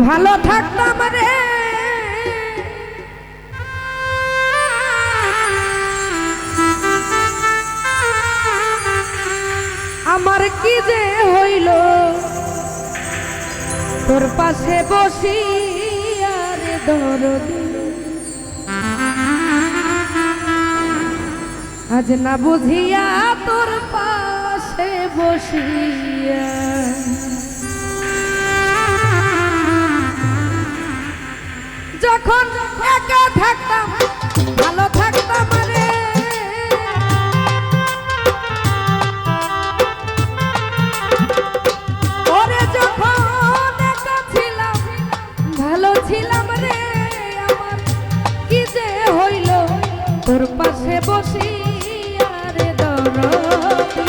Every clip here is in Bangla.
ভালো থাকতাম রে, আমার কি যে হইল তোর পাশে বসি আর দরদি, আজ না বুঝিয়া তোর পাশে বসিয়া যখন একা থাকতাম ভালো থাকতাম রে, ওরে যখন একা ছিলাম ভালো ছিলাম রে, আমার কি যে হইল তোর পাশে বসিয়া রে দরদি,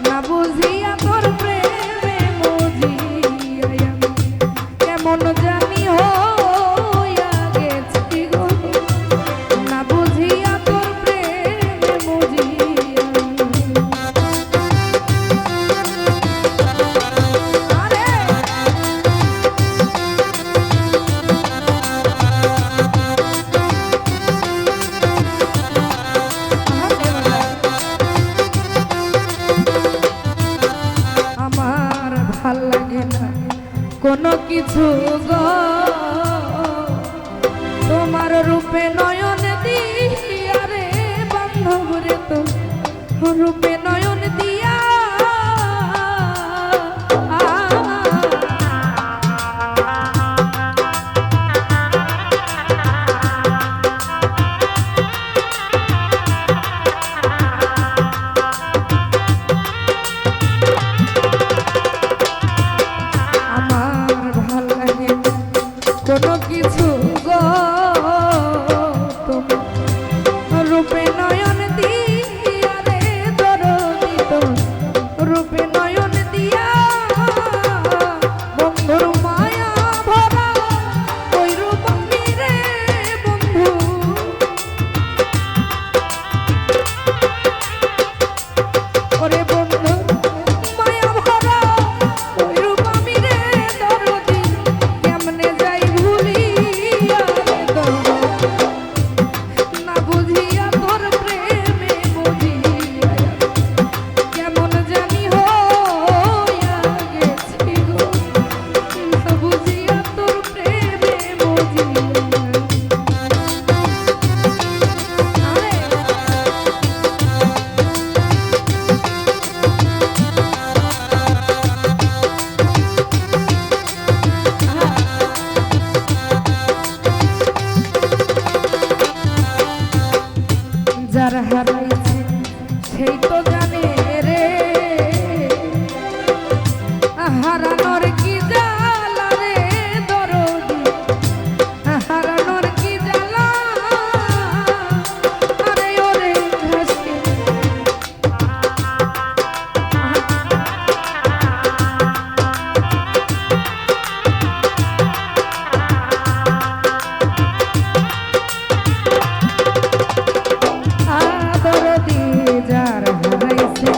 না বুঝিয়া তোর প্রেমে মজিয়া কেমন জানি হইয়া গেছি গো, না বুঝিয়া তোর প্রেমে মজিয়া। আরে আমার ভাল লাগে না কোনো কিছু গো, তোমার রূপে নয়ন দিয়া রে বান্ধব রে, তো রূপে নয়ন দিয়া কোনো কিছু গো, তোমার রূপে নয়ন দিয়া রে দরদি, তো রূপে নয়ন দিয়া বন্ধুর মায়া ভরা ওই রূপ আমি রে বন্ধু, ওরে বন্ধু মায়া ভরা ওই রূপ আমি রে দরদি, কেমনে যাই ভুলিয়া রে দরদি, না বুঝিয়া তোর প্রেমে মজিয়া কেমন জানি হইয়া গেছি গো, না বুঝিয়া তোর প্রেমে মজিয়া। যার হারাইছে সেই তো জানে রে, হারানোর কি জ্বালা রে দরদি, হারানোর কি জ্বালা, আরে ওরে ঘাসকে দরদি, যার হারাইছে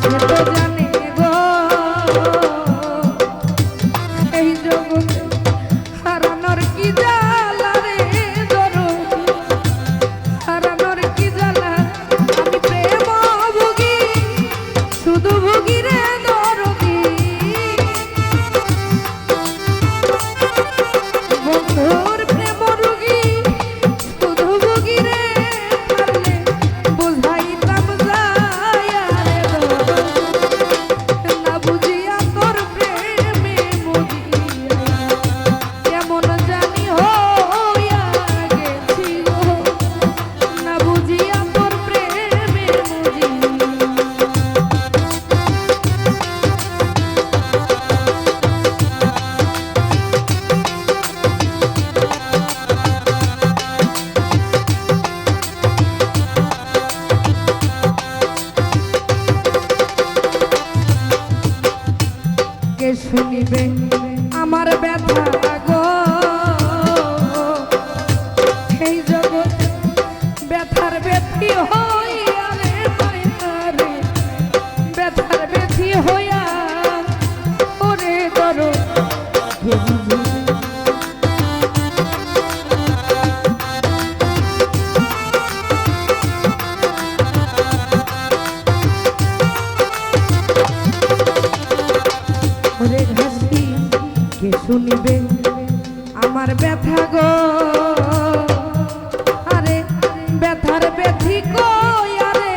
সে তো জানে গো, এই জগতে হারানোর কি জ্বালা রে দরদি, হারানোর কি জ্বালা, আমি প্রেম ভুগি শুধু ভুগি রে দরদি, বন্ধুর প্রেম রুগী শুধু ভুগি রে, পারলে বুঝাইতাম যাইয়া রে দরদি, না বুঝিয়া তোর প্রেমে মজিয়া কেমন জানি হইয়া গেছি গো, না বুঝিয়া তোর প্রেমে মজিয়া। কে শুনিবে আমার ব্যথা গো, এই জগৎ ব্যথার ব্যথি হইয়া রে মায়া রে, ব্যথার ব্যথি হইয়া ওরে করো কে বুঝিবে শুনিবে আমার ব্যথা গো, আরে ব্যথার ব্যথি কইয়া রে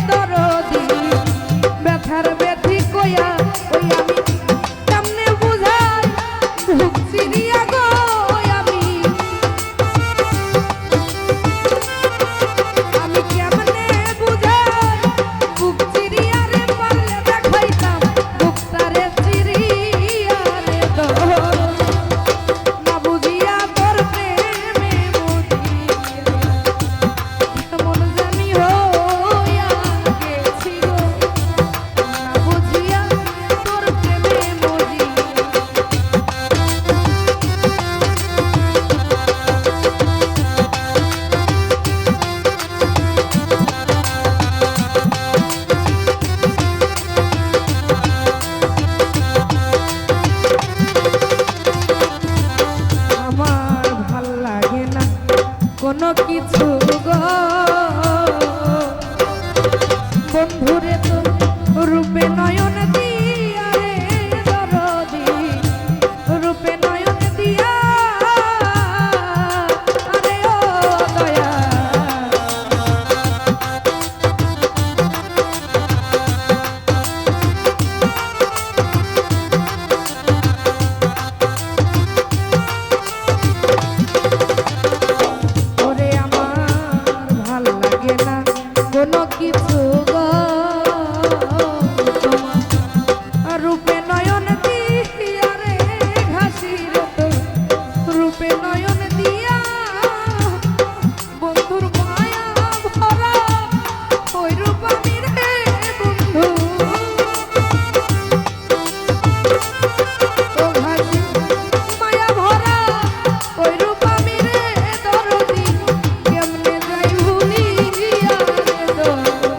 দরদি, ব্যথার ব্যথি কইয়া ওই আমি কেমনে বুঝাই বুক চিরিয়া গো, আমি কেমনে বুঝাই বুক চিরিয়া রে, পারলে দেখাইতাম বুকটারে চিরিয়া রে দরদি, না বুঝিয়া তোর প্রেমে মজিয়া কেমন জানি হইয়া গেছি গো, না বুঝিয়া তোর প্রেমে মজিয়া। আমার ভাল লাগে না কোনো কিছু গো, বন্ধুরে তো রূপে নয়ন দিয়া রে দরদি, রূপে নয়ন দিয়া আরে ও দয়া, ওরে আমার ভাল লাগে না কোনো কিছু গো, তোমার রূপে নয়ন দিয়া রে ঘাসির তো রূপে নয়ন দিয়া, বন্ধুর মায়া ভরা ওই রূপ আমি রে বন্ধু, ও ঘাসি মায়া ভরা ওই রূপ আমি রে দরদি, কেমনে যাই ভুলিয়া রে দরদি,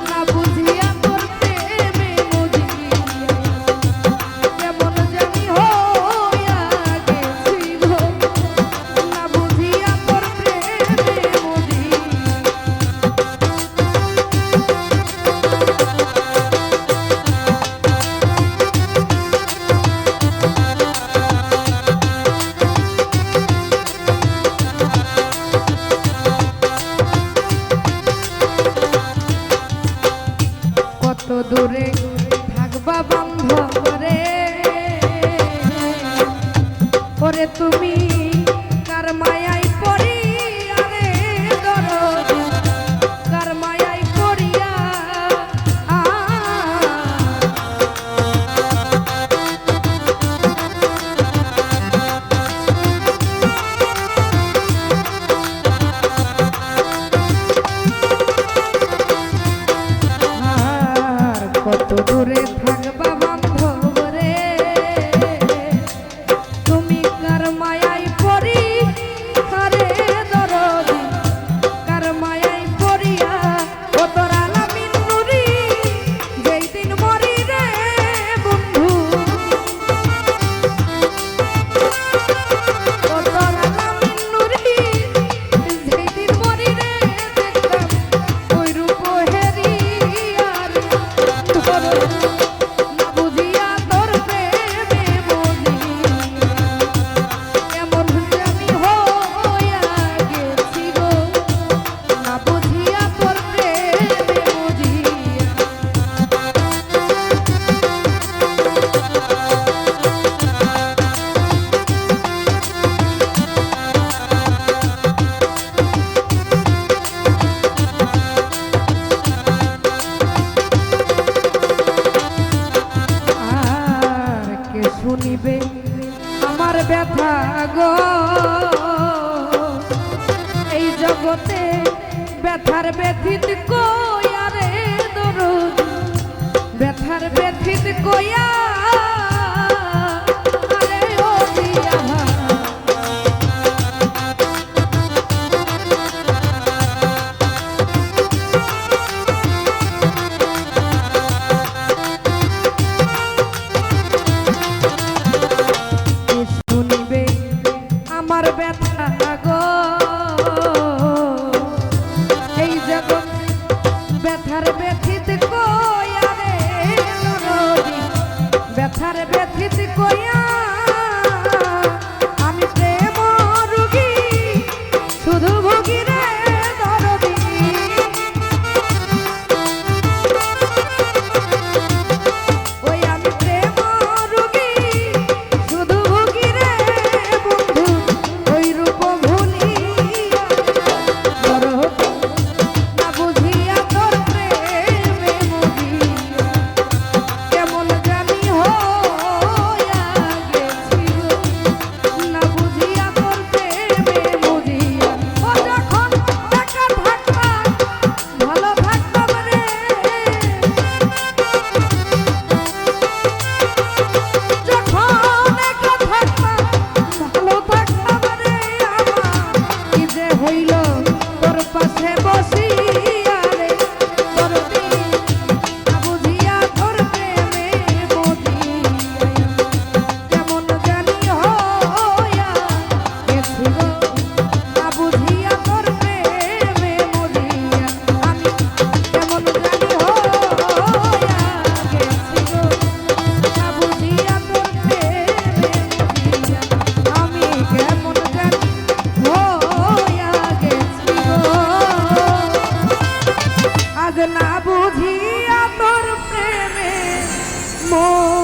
না বুঝিয়া তোর প্রেমে মজিয়া কেমন জানি হইয়া গেছি গো, না বুঝিয়া তোর প্রেমে মজিয়া। কত দূরে থাকবা বান্ধব রে, ওরে তুমি কার মায়াই পড়িয়া রে দরদি, কার মায়াই পড়িয়া আর কত দূরে থাকবা বান্ধব রে, তুমি কার মায়াই পড়ি কারে দরদি, কার মায়াই পড়িয়া ও তোরা নামিন নুরি, যেই দিন মরি রে বন্ধু, ও তোরা নামিন নুরি, যেই দিন মরি রে দেখতাম ওই রূপ হেরিয়া রে দরদি, না বুঝিয়া তোর প্রেমে মজিয়া কেমন জানি হইয়া গেছি গো, না বুঝিয়া তোর প্রেমে মজিয়া। আর কে শুনিবে আমার ব্যথা গো, এই জগতে ব্যথার ব্যথিত কইয়া রে দরদি, ব্যথার ব্যথিত কইয়া আরে ও দিয়া, কে শুনিবে আমার ব্যথা গো, এই জগৎ ব্যথার ব্যথিত কইয়া রে দরদি, না বুঝিয়া তোর প্রেমে মন